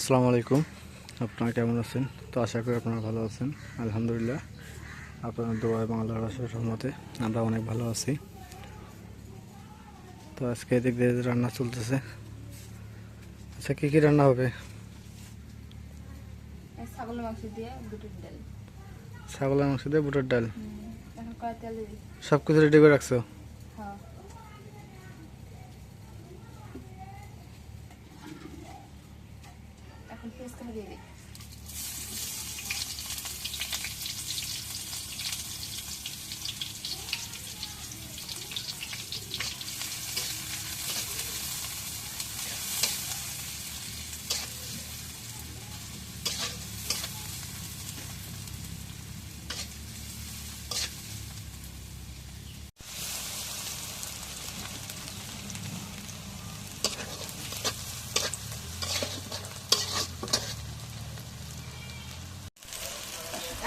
আসসালামু আলাইকুম। আপনারা কেমন আছেন? তো আশা করি আপনারা ভালো আছেন। আলহামদুলিল্লাহ, আপনার দোয়া এবং আল্লাহর আশীর্বাদের রহমতে আমরা অনেক ভালো আছি। তো আজকে এদিক দিয়ে রান্না চলতেছে। আচ্ছা, কী কী রান্না হবে? ছাগলের মাংস দিয়ে বুটের ডাল। ছাগলের মাংস দিয়ে বুটের ডাল। এখন কড়াই তেল দিবি। সব কিছু রেডি করে রাখছো? হ্যাঁ। এখন পেঁয়াজ কাটা দিয়ে দিই।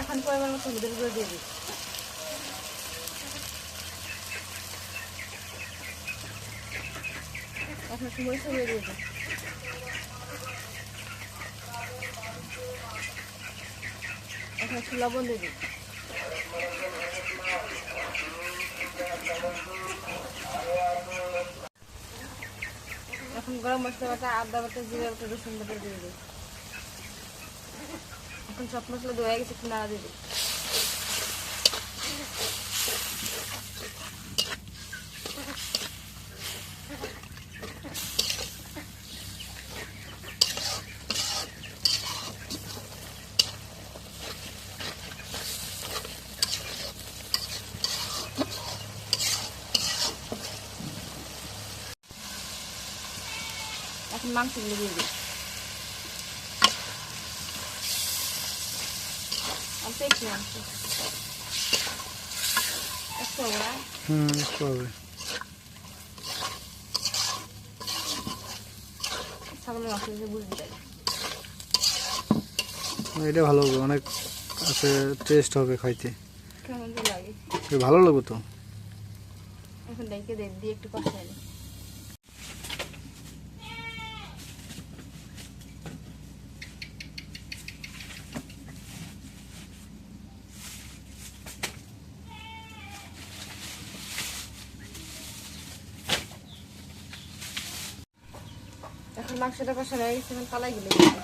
এখন পরিমাণ মতো হলুদের গুঁড়ো দিয়ে দিই। এখন একটু মরিচ গুঁড়ো দিয়ে দিই। এখন একটু লবণ দিয়ে দিই। এখন গরম মশলা বাটা, আদা বাটা, জিরা বাটা, রসুন বাটা দিয়ে দিই। এখন সব মশলা দেওয়া হয়ে গেছে, একটু নাড়া দিয়ে দিই। এখন মাংসগুলো দিয়ে দিই। অল্প একটু মাংস, একটু হবে না? হবে। ছাগলের মাংস দিয়ে বুঝতে পারি। এটা ভালো হবে, অনেক আছে, টেস্ট হবে খাইতে। কেমন যে লাগে, ভালো লাগবে তো। এখন ডাইকে দিয়ে একটু কষাই নিই। এখন মাংসটা কষানো হয়ে গেছে, এখন কালাই গুলো দিয়ে দিই।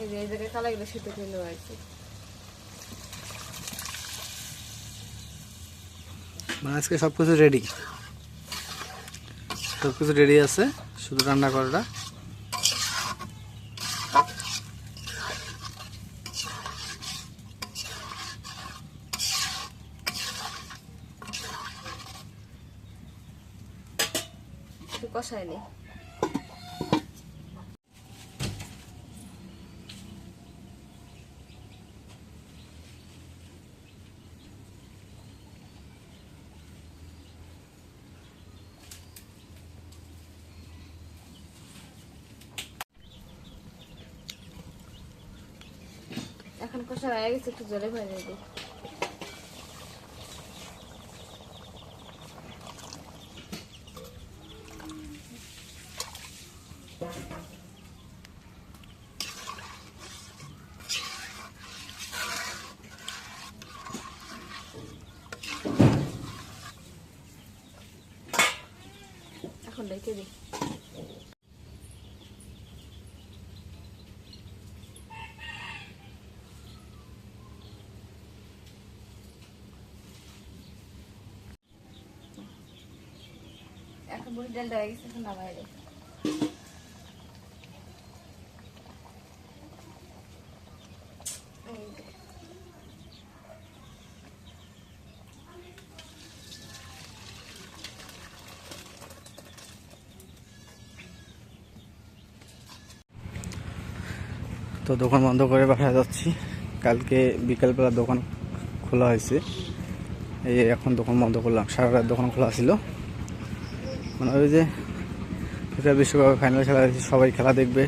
এই জায়গায় কালাই গুলো সেদ্ধ করে নেওয়া হয়েছে। মানে আজকে সব কিছু রেডি, সব কিছু রেডি আছে, শুধু রান্না করাটা। একটু কষাই নিই। এখন কষা হয়ে গেছে, একটু জলে ভরে দিই। এখন রেখে দিই। এখন বুড়ি ডালটা হয়ে গেছে, এখন নামাই দিই। তো দোকান বন্ধ করে বাসায় যাচ্ছি। কালকে বিকালবেলা দোকান খোলা হয়েছে, এই এখন দোকান বন্ধ করলাম। সারা রাত দোকান খোলা ছিল, মানে ওই যে ফিফা বিশ্বকাপের ফাইনাল খেলা হয়েছে, সবাই খেলা দেখবে,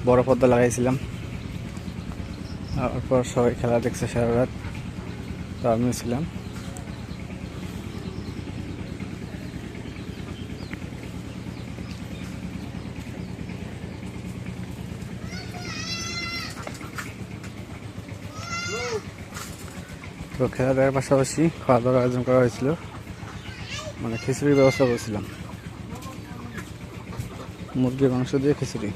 বড় পর্দা লাগাইছিলাম। তারপর সবাই খেলা দেখছে সারা রাত, তো আমিও ছিলাম। তো খেলা দেখার পাশাপাশি খাওয়া দাওয়ার আয়োজন করা হয়েছিল, মানে খিচুড়ির ব্যবস্থা করেছিলাম, মুরগির মাংস দিয়ে খিচুড়ি।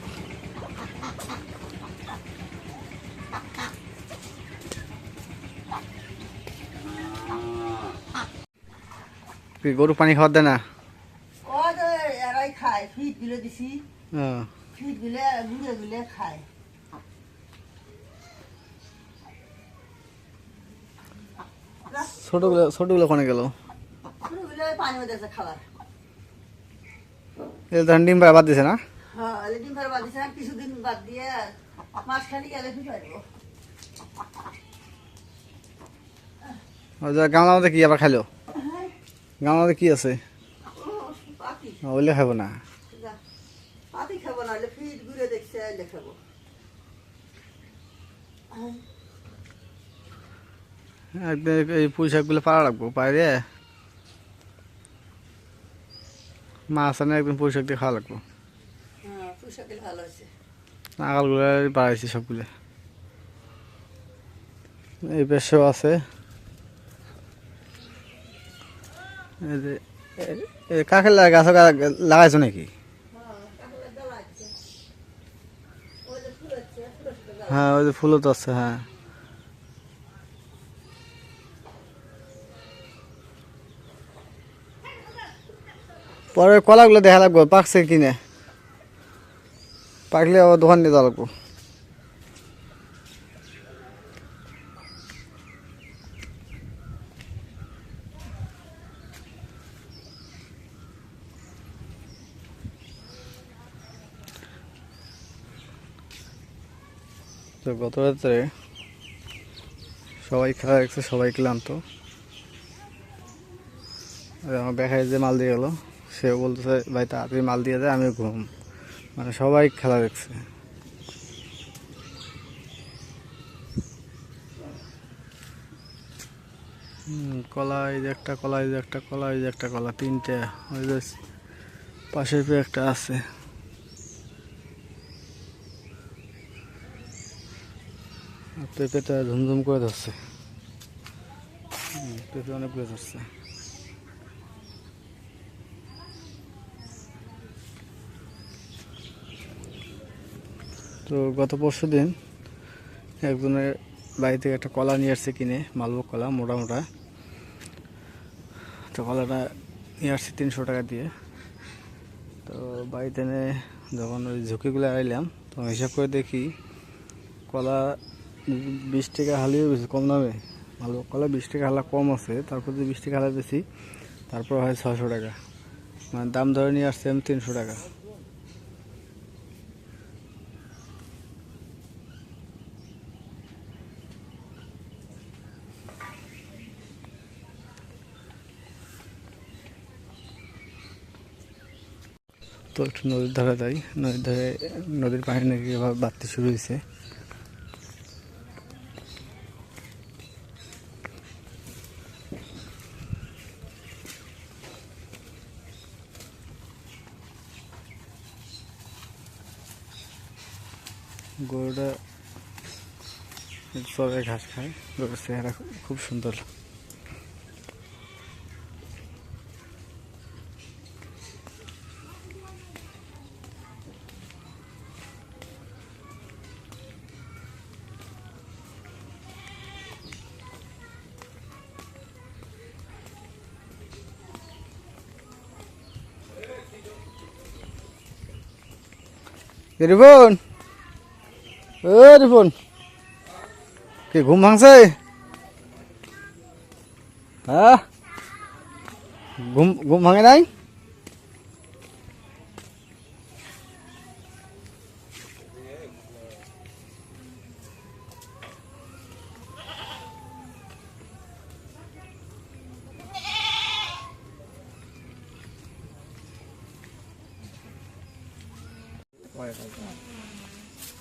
কি গরু পানি খাওয়ার দেয় না? এরাই খায়, ফিট গুলো দিছি, হ্যাঁ। ফিট গুলো গুলে গুলে খায়। ছোটগুলো কোনে গেল? গুলো পানি মধ্যে আছে খাবার। ডিম পাড়া বাদ দিছে না? হ্যাঁ, ডিম ভাড়া বাদ দিছে, কিছুদিন বাদ দিয়ে মাঝখানে গেলে ফিট পারবো। গামলার মধ্যে কি আবার খাইলো? গামলার মধ্যে কি আছে? পাতি ওইলে খাবো না। পাতি খাবো না, ফিট ঘুরে দেখছে এলে খাবো। একদিন এই পুঁই শাকগুলো পাড়া রাখবো, পাইরে মাছ আনে একদিন পুঁই শাক দিয়ে খাওয়া লাগবো। হ্যাঁ, পোশাকের ভালো আছে। নাগালগুলো বাড়াইছি সবগুলো। এই পেশও আছে। এই যে কাকের গাছ লাগাইছো নাকি? হ্যাঁ, ওই যে ফুলও তো আছে। হ্যাঁ, পরে কলাগুলো দেখা লাগবো পাকছে কিনে, পাকলে আবার দোকান নিয়ে যাওয়া লাগবো। তো গত রাত্রে সবাই খেলা দেখছে, সবাই ক্লান্ত। আমার বেকায় যে মাল দিয়ে গেলো, সেও বলতেছে ভাই তাড়াতাড়ি মাল দিয়ে যায়, আমি ঘুম। মানে সবাই খেলা দেখছে। কলা, এই যে একটা কলা, এই যে একটা কলা, এই যে একটা কলা, তিনটে। ওই যে পাশের পেয়ে একটা আছে। পেঁপেটা ঝুমঝুম করে ধরছে। পেঁপে অনেকগুলো ধরছে। তো গত পরশু দিন একজনের বাড়ি থেকে একটা কলা নিয়ে আসছে কিনে, মালভোগ কলা, মোটা মোটা। তো কলাটা নিয়ে আসছি 300 টাকা দিয়ে। তো বাড়িতে এনে যখন ওই ঝুঁকিগুলো আইলাম, তো হিসাব করে দেখি কলা 20 টাকা হালিও বেশি কম দামে। মালভোগ কলা 20 টাকা হালা কম আছে, তারপর যদি 20 টাকা হালা বেশি, তারপর হয় 600 টাকা। মানে দাম ধরে নিয়ে আসছে আমি 300 টাকা। তো একটু নদীর ধারে যাই। নদীর ধারে নদীর পানি নাকি এভাবে বাড়তে শুরু হয়েছে। গরুটা সবাই ঘাস খায়, গরুর চেহারা খুব সুন্দর। রিপন, ও রিপন, কি ঘুম ভাঙছে? হ্যাঁ, ঘুম ঘুম ভাঙে নাই?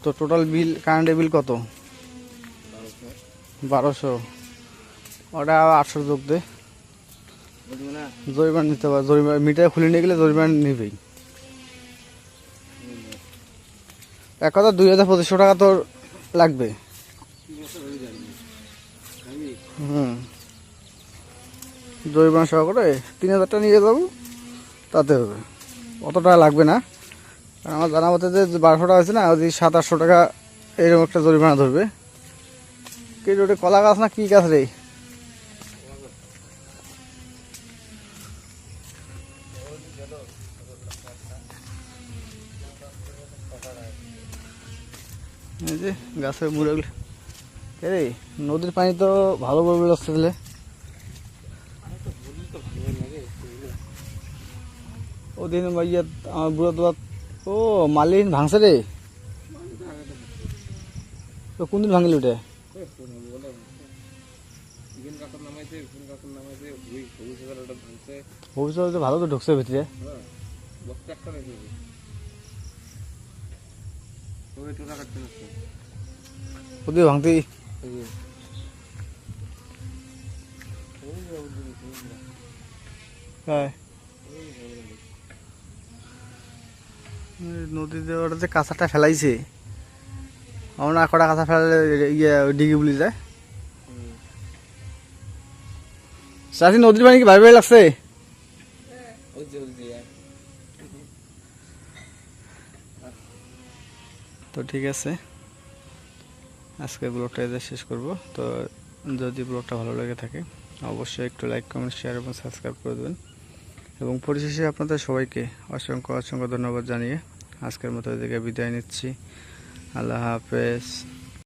তো টোটাল বিল, কারেন্টের বিল কত? 1200। ওটা 800 যোগ দে, জরিমানা নিতে পারে। জরিমানা মিটার খুলে নিয়ে গেলে জরিমানা নিবেই। এক কথা 2500 টাকা তোর লাগবে। হুম। জরিমানা সহ করে 3,000 টাকা নিয়ে যাবো, তাতে হবে, অত টাকা লাগবে না। আর আমার জানা মতে যে 1200 টাকা আছে না, ওই 700-800 টাকা এরকম একটা জরিমানা ধরবে। কি ওটা কলা গাছ না কি গাছ রে? এই যে গাছের মুড়েগুলো, এই নদীর পানি তো ভালো বলবে আসছে তাহলে। ওদিন ইয়ে আমার বুড়ো তোমার, ও মালিন ভাঙছে রে, তো কোনদিন ভাঙিল ওটা? ভবিষ্যতে ভালো তো ঢুকছে ভিতরে। ওদিকে ভাঙতেই হ্যাঁ, নদীতে ওটা যে কাঁচাটা ফেলাইছে, আমরা কটা কাঁচা ফেলালে ইয়ে ডিগি বলি যায়। চাষি নদীর পানি কি ভাই ভাই লাগছে? তো ঠিক আছে, আজকে ব্লগটা এদের শেষ করব। তো যদি ব্লগটা ভালো লেগে থাকে অবশ্যই একটু লাইক, কমেন্ট, শেয়ার এবং সাবস্ক্রাইব করে দেবেন। এবং পরিশেষে আপনাদের সবাইকে অসংখ্য অসংখ্য ধন্যবাদ জানিয়ে আজকের মতো এদিকে বিদায় নিচ্ছি। আল্লাহ হাফেজ।